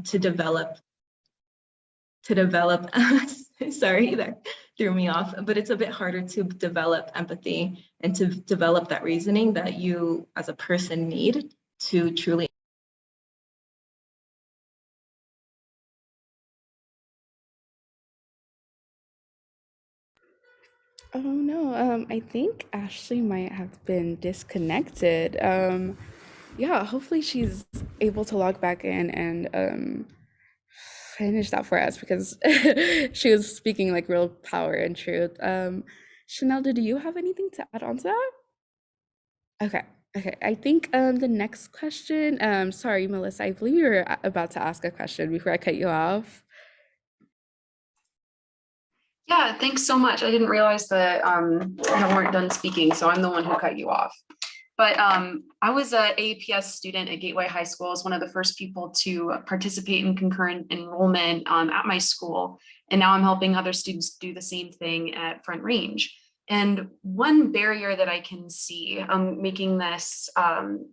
to develop sorry, that threw me off, but it's a bit harder to develop empathy and to develop that reasoning that you as a person need to truly. Oh no, I think Ashley might have been disconnected. Yeah, hopefully she's able to log back in and finish that for us because she was speaking like real power and truth. Chanel, did you have anything to add on to that? Okay. Okay. I think the next question, sorry, Melissa, I believe you were about to ask a question before I cut you off. Yeah, thanks so much. I didn't realize that you weren't done speaking, so I'm the one who cut you off. But I was a APS student at Gateway High School. I was one of the first people to participate in concurrent enrollment at my school. And now I'm helping other students do the same thing at Front Range. And one barrier that I can see making this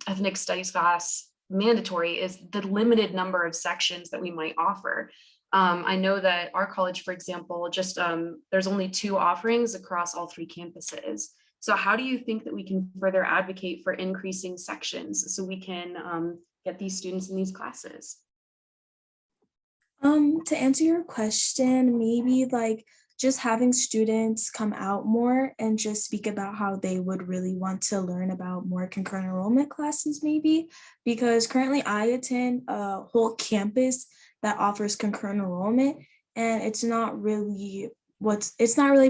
ethnic studies class mandatory is the limited number of sections that we might offer. I know that our college, for example, just there's only 2 offerings across all 3 campuses. So how do you think that we can further advocate for increasing sections so we can get these students in these classes? To answer your question, maybe like just having students come out more and just speak about how they would really want to learn about more concurrent enrollment classes, maybe, because currently I attend a whole campus that offers concurrent enrollment, and it's not really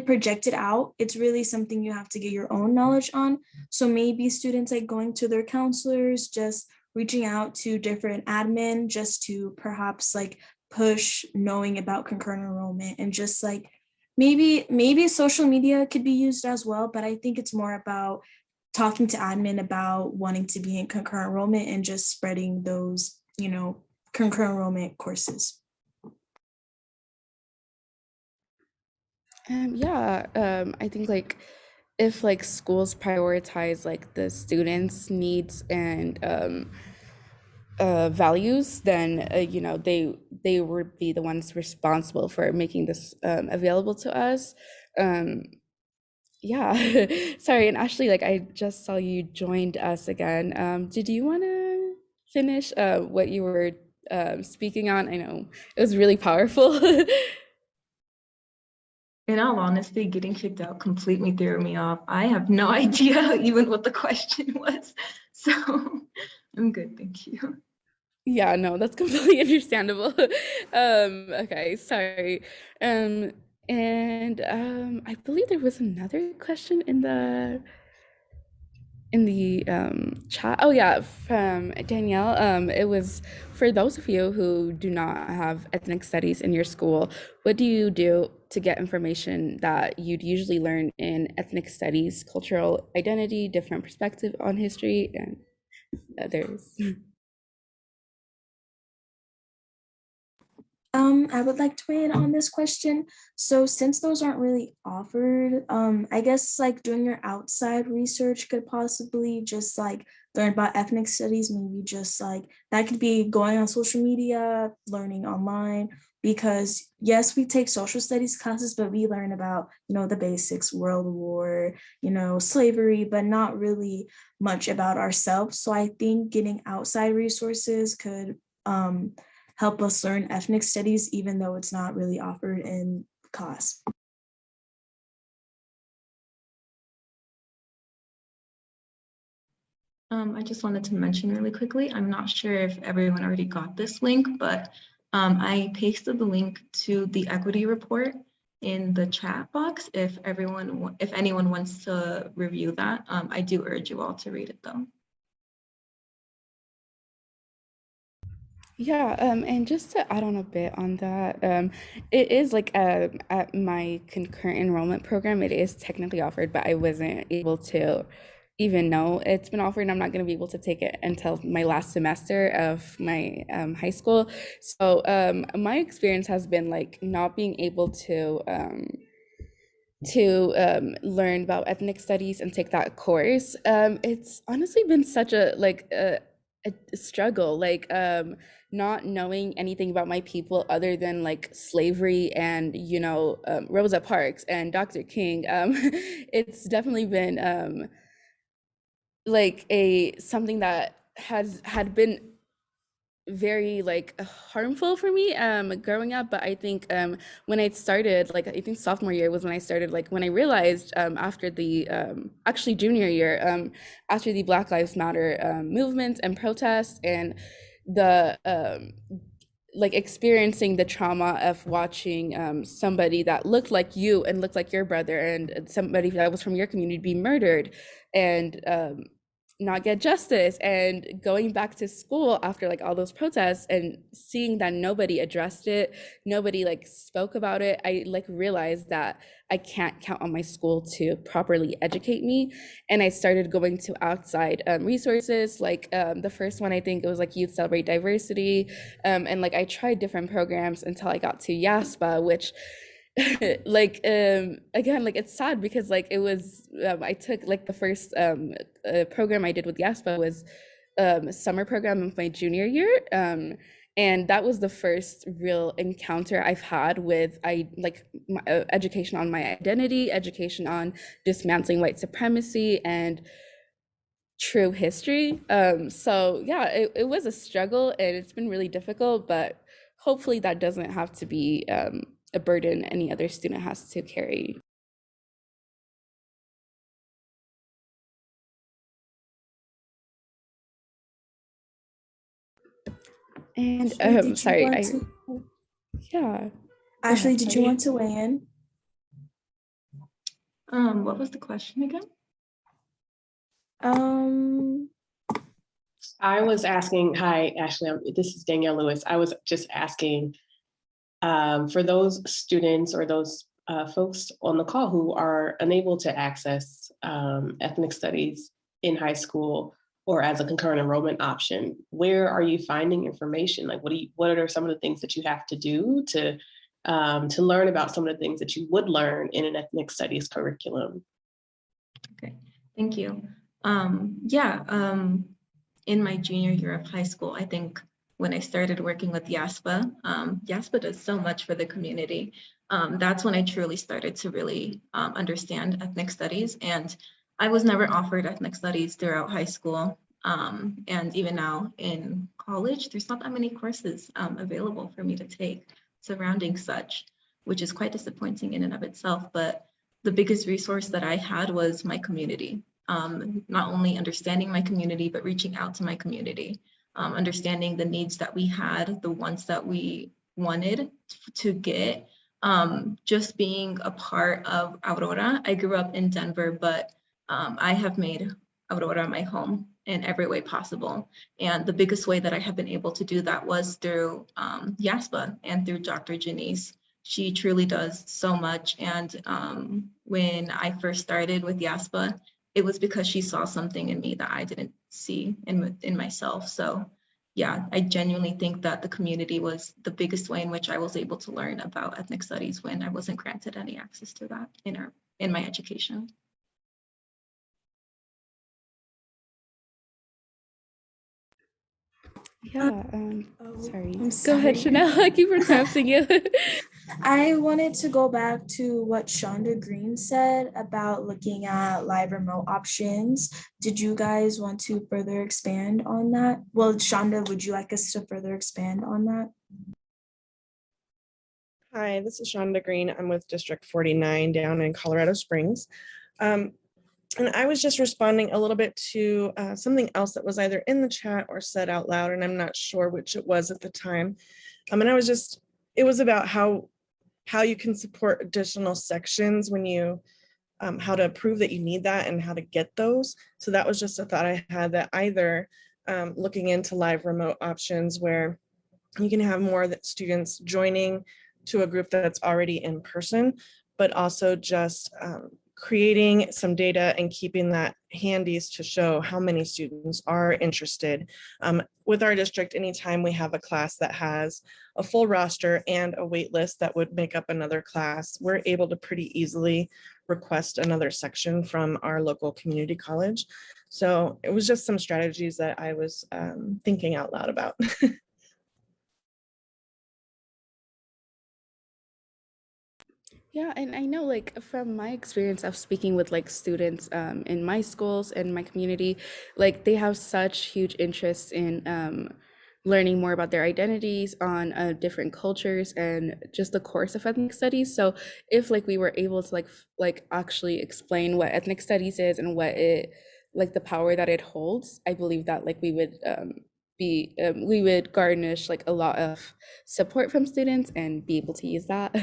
projected out. It's really something you have to get your own knowledge on. So maybe students like going to their counselors, just reaching out to different admin just to perhaps like push knowing about concurrent enrollment, and just like maybe social media could be used as well, but I think it's more about talking to admin about wanting to be in concurrent enrollment and just spreading those, concurrent enrollment courses. Yeah, I think like if like schools prioritize like the students' needs and values, then they would be the ones responsible for making this available to us. Um, yeah, sorry, and Ashley, like I just saw you joined us again. Did you want to finish what you were speaking on? I know it was really powerful. In all honesty, getting kicked out completely threw me off. I have no idea even what the question was. So I'm good, thank you. Yeah, no, that's completely understandable. Okay, sorry. Um, and I believe there was another question in the chat. Oh yeah, from Danielle. It was for those of you who do not have ethnic studies in your school, what do you do to get information that you'd usually learn in ethnic studies, cultural identity, different perspective on history, and others? I would like to weigh in on this question. So since those aren't really offered, I guess like doing your outside research could possibly just like learn about ethnic studies, maybe just like that could be going on social media, learning online, because yes, we take social studies classes, but we learn about, the basics, World War, slavery, but not really much about ourselves. So I think getting outside resources could help us learn ethnic studies, even though it's not really offered in class. I just wanted to mention really quickly, I'm not sure if everyone already got this link, but I pasted the link to the equity report in the chat box. If anyone wants to review that, I do urge you all to read it though. Yeah, and just to add on a bit on that, it is like at my concurrent enrollment program, it is technically offered, but I wasn't able to even know it's been offered. And I'm not going to be able to take it until my last semester of my high school. So my experience has been like not being able to learn about ethnic studies and take that course. It's honestly been such a like a struggle, like not knowing anything about my people other than like slavery and Rosa Parks and Dr. King. It's definitely been like a something that had been very like harmful for me growing up. But I think when I started, like I think sophomore year was when I started, like when I realized after the actually junior year, after the Black Lives Matter movements and protests, and the like experiencing the trauma of watching somebody that looked like you and looked like your brother, and somebody that was from your community be murdered and not get justice, and going back to school after like all those protests and seeing that nobody addressed it, nobody like spoke about it, I like realized that I can't count on my school to properly educate me. And I started going to outside resources, like the first one, I think it was like Youth Celebrate Diversity, and like I tried different programs until I got to YAASPA, which like again, like it's sad because like it was I took like the first program I did with YAASPA was a summer program of my junior year, and that was the first real encounter I've had with education on my identity, education on dismantling white supremacy and true history. So yeah, it was a struggle and it's been really difficult, but hopefully that doesn't have to be a burden any other student has to carry. And Ashley, did you sorry, want to- yeah. Ashley, did you sorry. want to weigh in? What was the question again? I was asking, hi, Ashley, this is Danielle Lewis. I was just asking for those students or those folks on the call who are unable to access ethnic studies in high school or as a concurrent enrollment option, where are you finding information? Like, what are some of the things that you have to do to learn about some of the things that you would learn in an ethnic studies curriculum? Okay, thank you. In my junior year of high school, I think when I started working with YAASPA, YAASPA does so much for the community. That's when I truly started to really understand ethnic studies. And I was never offered ethnic studies throughout high school. And even now in college, there's not that many courses available for me to take surrounding such, which is quite disappointing in and of itself. But the biggest resource that I had was my community. Not only understanding my community, but reaching out to my community, understanding the needs that we had, the ones that we wanted to get, just being a part of Aurora. I grew up in Denver, but I have made Aurora my home in every way possible. And the biggest way that I have been able to do that was through YAASPA and through Dr. Janice. She truly does so much. And when I first started with YAASPA, it was because she saw something in me that I didn't see in myself. So yeah, I genuinely think that the community was the biggest way in which I was able to learn about ethnic studies when I wasn't granted any access to that in my education. Yeah, sorry. I'm Go ahead, sorry. Chanel. I keep interrupting you. I wanted to go back to what Shonda Green said about looking at live remote options. Did you guys want to further expand on that? Well, Shonda, would you like us to further expand on that? Hi, this is Shonda Green. I'm with District 49 down in Colorado Springs. And I was just responding a little bit to something else that was either in the chat or said out loud, and I'm not sure which it was at the time. And it was about how you can support additional sections when you, how to prove that you need that and how to get those. So that was just a thought I had, that either looking into live remote options where you can have more that students joining to a group that's already in person, but also just creating some data and keeping that handy to show how many students are interested. With our district, anytime we have a class that has a full roster and a wait list that would make up another class, we're able to pretty easily request another section from our local community college. So it was just some strategies that I was thinking out loud about. Yeah, and I know like from my experience of speaking with like students in my schools and my community, like they have such huge interest in learning more about their identities on different cultures and just the course of ethnic studies. So if like we were able to like actually explain what ethnic studies is and what it like the power that it holds, I believe that like we would garnish like a lot of support from students and be able to use that.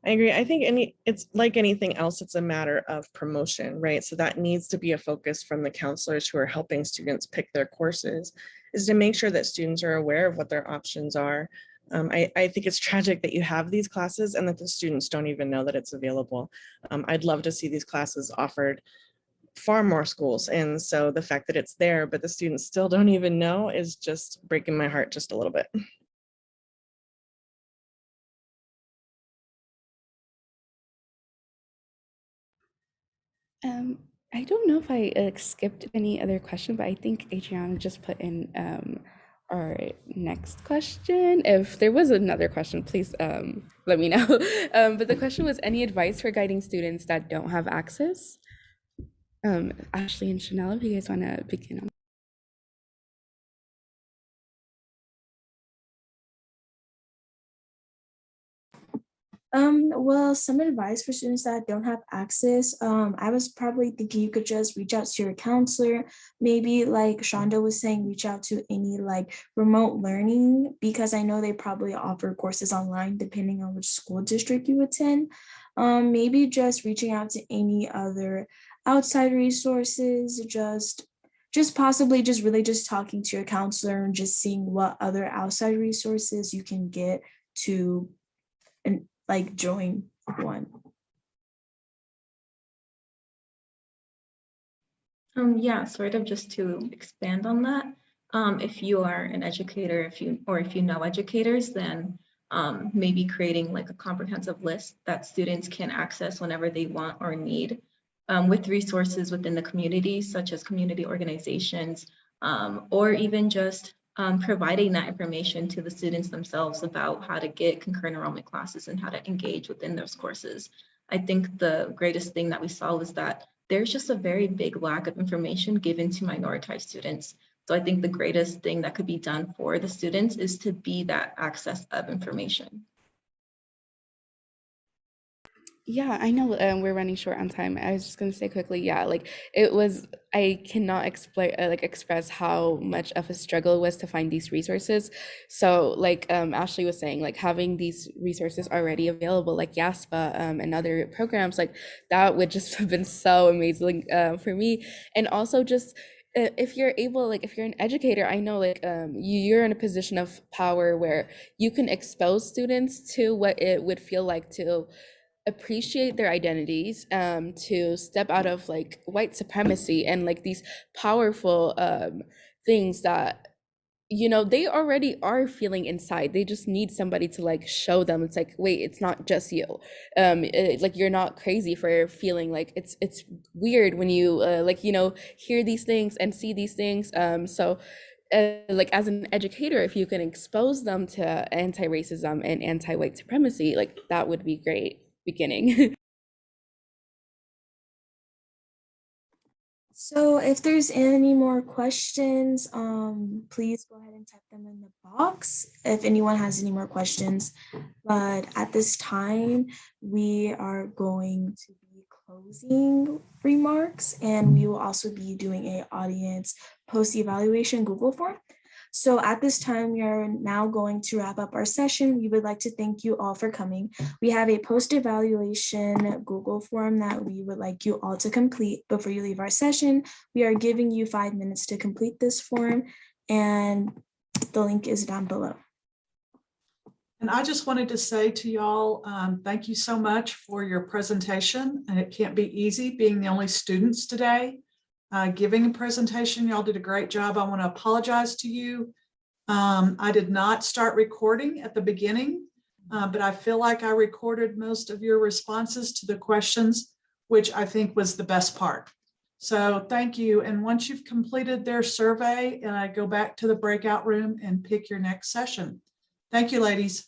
I agree. I think it's like anything else, it's a matter of promotion, right? So that needs to be a focus from the counselors who are helping students pick their courses, is to make sure that students are aware of what their options are. I think it's tragic that you have these classes and that the students don't even know that it's available. I'd love to see these classes offered far more schools. And so the fact that it's there, but the students still don't even know is just breaking my heart just a little bit. Um, I don't know if I skipped any other question, but I think Adriana just put in our next question. If there was another question, please let me know. But the question was, any advice for guiding students that don't have access? Ashley and Chanel, if you guys want to begin on. Well, some advice for students that don't have access. I was probably thinking you could just reach out to your counselor. Maybe like Shonda was saying, reach out to any like remote learning, because I know they probably offer courses online depending on which school district you attend. Maybe just reaching out to any other outside resources, just possibly just really just talking to your counselor and just seeing what other outside resources you can get to and like join one. Yeah, sort of just to expand on that. If you are an educator, if you know educators, then maybe creating like a comprehensive list that students can access whenever they want or need, with resources within the community, such as community organizations, or even just providing that information to the students themselves about how to get concurrent enrollment classes and how to engage within those courses. I think the greatest thing that we saw was that there's just a very big lack of information given to minoritized students. So I think the greatest thing that could be done for the students is to be that access of information. Yeah, I know we're running short on time. I was just gonna say quickly, yeah, like it was, I cannot explain, like express how much of a struggle it was to find these resources. So like Ashley was saying, like having these resources already available, like YAASPA and other programs, like that would just have been so amazing for me. And also just if you're able, like if you're an educator, I know like you're in a position of power where you can expose students to what it would feel like to appreciate their identities, to step out of like white supremacy and like these powerful things that they already are feeling inside. They just need somebody to like show them it's like, wait, it's not just you. Like you're not crazy for feeling like it's weird when you like hear these things and see these things. So like as an educator, if you can expose them to anti-racism and anti-white supremacy, like that would be great beginning. So if there's any more questions, please go ahead and type them in the box if anyone has any more questions. But at this time, we are going to be closing remarks, and we will also be doing a audience post-evaluation Google form. So at this time, we are now going to wrap up our session. We would like to thank you all for coming. We have a post-evaluation Google form that we would like you all to complete before you leave our session. We are giving you 5 minutes to complete this form, and the link is down below. And I just wanted to say to y'all, thank you so much for your presentation. And it can't be easy being the only students today giving a presentation. Y'all did a great job. I want to apologize to you. I did not start recording at the beginning, but I feel like I recorded most of your responses to the questions, which I think was the best part. So thank you. And once you've completed their survey, go back to the breakout room and pick your next session. Thank you, ladies.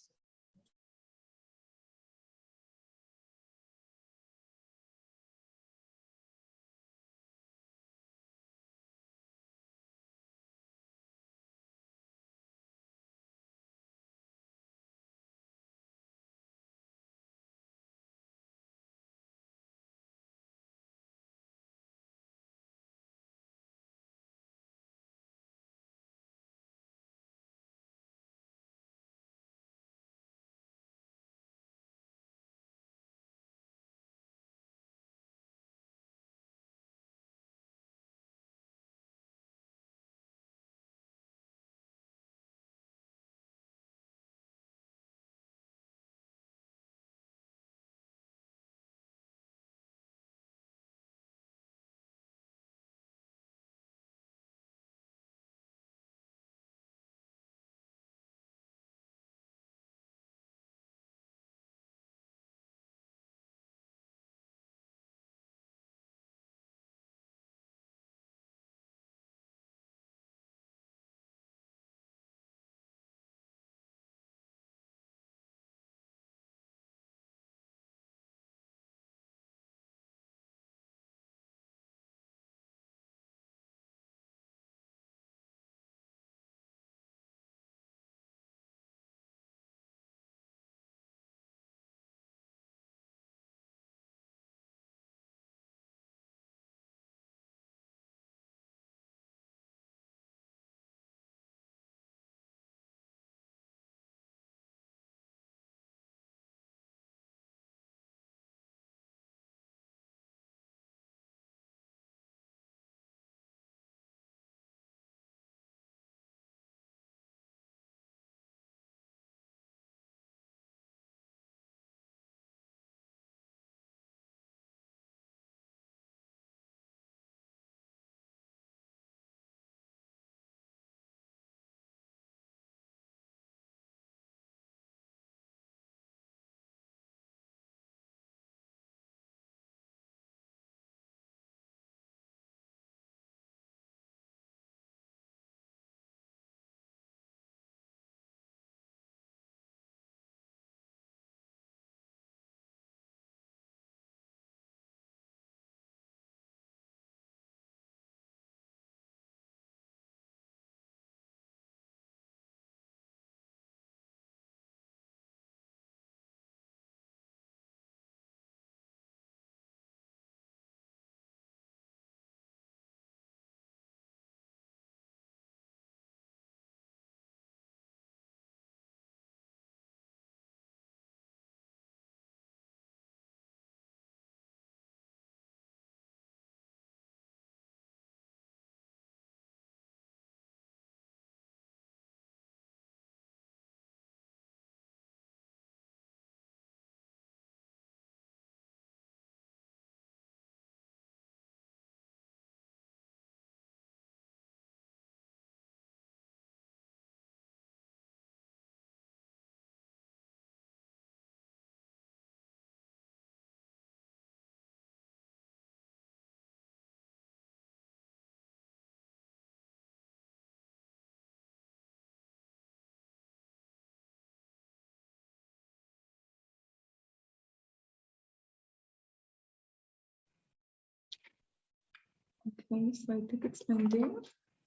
Okay, so I think it's ending.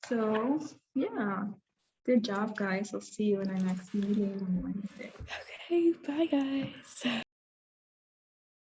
So yeah, good job, guys. I'll see you in our next meeting on Wednesday. Okay, bye guys.